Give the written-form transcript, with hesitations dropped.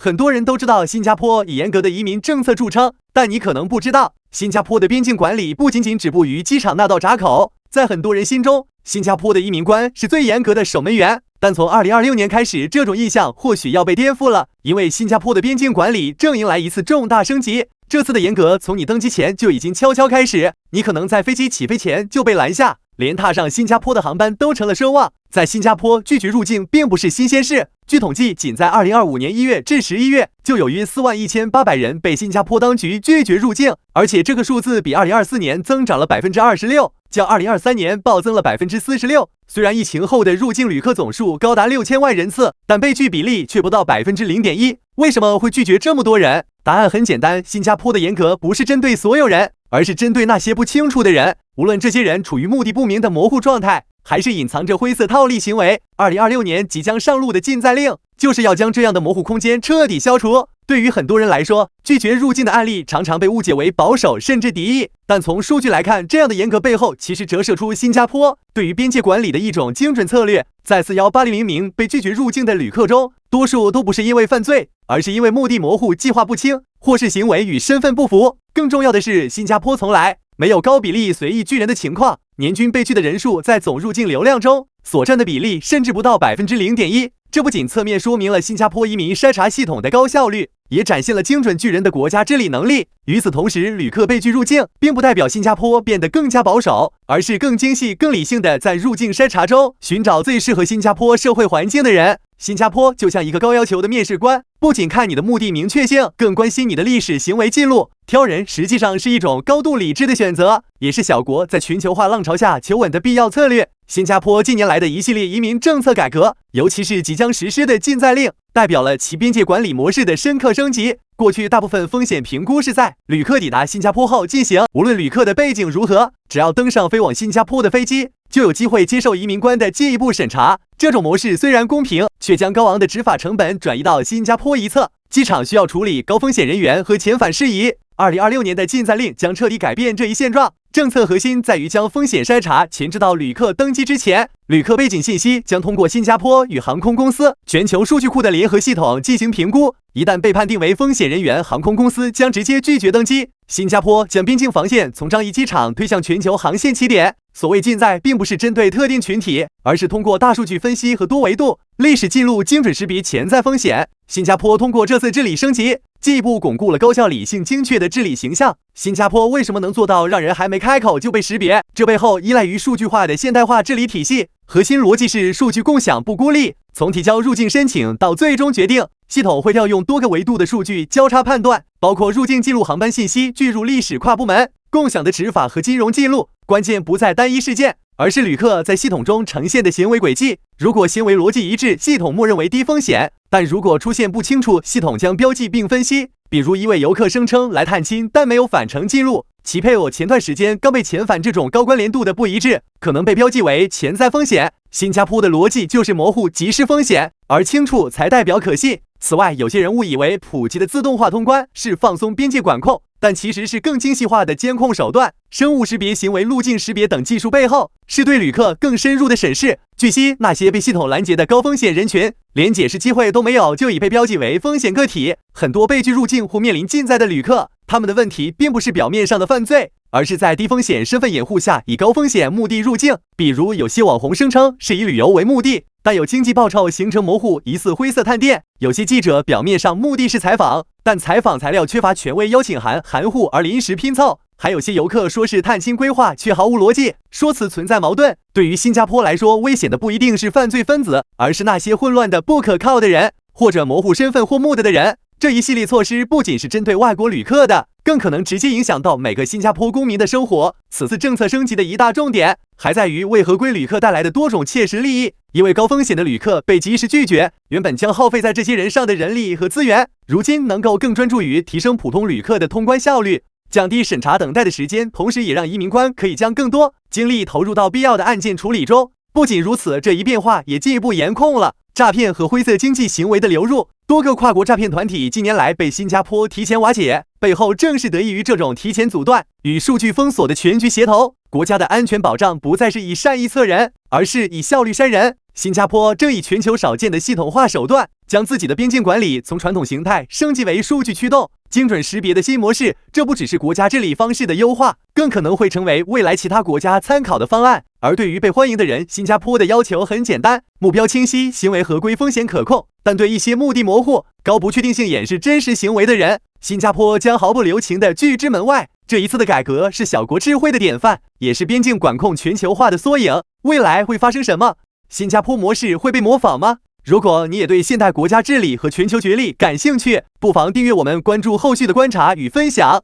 很多人都知道新加坡以严格的移民政策著称，但你可能不知道，新加坡的边境管理不仅仅止步于机场那道闸口，在很多人心中，新加坡的移民官是最严格的守门员。但从2026年开始，这种印象或许要被颠覆了，因为新加坡的边境管理正迎来一次重大升级。这次的严格从你登机前就已经悄悄开始，你可能在飞机起飞前就被拦下，连踏上新加坡的航班都成了奢望。在新加坡拒绝入境并不是新鲜事，据统计，仅在2025年1月至11月，就有约41800人被新加坡当局拒绝入境，而且这个数字比2024年增长了26%，较2023年暴增了46%。虽然疫情后的入境旅客总数高达6000万人次，但被拒比例却不到0.1%。为什么会拒绝这么多人？答案很简单，新加坡的严格不是针对所有人，而是针对那些不清楚的人。无论这些人处于目的不明的模糊状态，还是隐藏着灰色套利行为，2026年即将上路的禁载令，就是要将这样的模糊空间彻底消除。对于很多人来说，拒绝入境的案例常常被误解为保守甚至敌意，但从数据来看，这样的严格背后其实折射出新加坡对于边界管理的一种精准策略。在41800名被拒绝入境的旅客中，多数都不是因为犯罪，而是因为目的模糊、计划不清，或是行为与身份不符。更重要的是，新加坡从来没有高比例随意拒人的情况，年均被拒的人数在总入境流量中所占的比例甚至不到0.1%。这不仅侧面说明了新加坡移民筛查系统的高效率，也展现了精准拒人的国家治理能力。与此同时，旅客被拒入境并不代表新加坡变得更加保守，而是更精细、更理性的在入境筛查中寻找最适合新加坡社会环境的人。新加坡就像一个高要求的面试官，不仅看你的目的明确性，更关心你的历史行为记录。挑人实际上是一种高度理智的选择，也是小国在全球化浪潮下求稳的必要策略。新加坡近年来的一系列移民政策改革，尤其是即将实施的禁载令，代表了其边界管理模式的深刻升级。过去大部分风险评估是在旅客抵达新加坡后进行，无论旅客的背景如何，只要登上飞往新加坡的飞机，就有机会接受移民官的进一步审查。这种模式虽然公平，却将高昂的执法成本转移到新加坡一侧，机场需要处理高风险人员和遣返事宜。2026年的禁载令将彻底改变这一现状。政策核心在于将风险筛查前置到旅客登机之前，旅客背景信息将通过新加坡与航空公司全球数据库的联合系统进行评估，一旦被判定为风险人员，航空公司将直接拒绝登机。新加坡将边境防线从樟宜机场推向全球航线起点。所谓禁载并不是针对特定群体，而是通过大数据分析和多维度历史记录精准识别潜在风险。新加坡通过这次治理升级，进一步巩固了高效、理性、精确的治理形象。新加坡为什么能做到让人还没开口就被识别？这背后依赖于数据化的现代化治理体系，核心逻辑是数据共享不孤立。从提交入境申请到最终决定，系统会调用多个维度的数据交叉判断，包括入境记录、航班信息、巨入历史、跨部门共享的执法和金融记录。关键不在单一事件，而是旅客在系统中呈现的行为轨迹。如果行为逻辑一致，系统默认为低风险；但如果出现不清楚，系统将标记并分析。比如一位游客声称来探亲，但没有返程记录，其配偶前段时间刚被遣返，这种高关联度的不一致，可能被标记为潜在风险。新加坡的逻辑就是模糊即是风险，而清楚才代表可信。此外，有些人误以为普及的自动化通关是放松边界管控，但其实是更精细化的监控手段。生物识别、行为路径识别等技术背后，是对旅客更深入的审视。据悉，那些被系统拦截的高风险人群，连解释机会都没有，就已被标记为风险个体。很多被拒入境或面临禁载的旅客，他们的问题并不是表面上的犯罪，而是在低风险身份掩护下以高风险目的入境。比如有些网红声称是以旅游为目的，但有经济报酬形成模糊，疑似灰色探店。有些记者表面上目的是采访，但采访材料缺乏权威邀请函含糊而临时拼凑。还有些游客说是探亲规划，却毫无逻辑，说辞存在矛盾。对于新加坡来说，危险的不一定是犯罪分子，而是那些混乱的不可靠的人，或者模糊身份或目的的人。这一系列措施不仅是针对外国旅客的，更可能直接影响到每个新加坡公民的生活。此次政策升级的一大重点，还在于为合规旅客带来的多种切实利益。因为高风险的旅客被及时拒绝，原本将耗费在这些人上的人力和资源，如今能够更专注于提升普通旅客的通关效率，降低审查等待的时间，同时也让移民官可以将更多精力投入到必要的案件处理中。不仅如此，这一变化也进一步严控了诈骗和灰色经济行为的流入。多个跨国诈骗团体近年来被新加坡提前瓦解，背后正是得益于这种提前阻断与数据封锁的全局协同。国家的安全保障不再是以善意测人，而是以效率筛人。新加坡正以全球少见的系统化手段，将自己的边境管理从传统形态升级为数据驱动、精准识别的新模式。这不只是国家治理方式的优化，更可能会成为未来其他国家参考的方案。而对于被欢迎的人，新加坡的要求很简单，目标清晰，行为合规，风险可控。但对一些目的模糊、高不确定性掩饰真实行为的人，新加坡将毫不留情地拒之门外。这一次的改革是小国智慧的典范，也是边境管控全球化的缩影。未来会发生什么？新加坡模式会被模仿吗？如果你也对现代国家治理和全球角力感兴趣，不妨订阅我们，关注后续的观察与分享。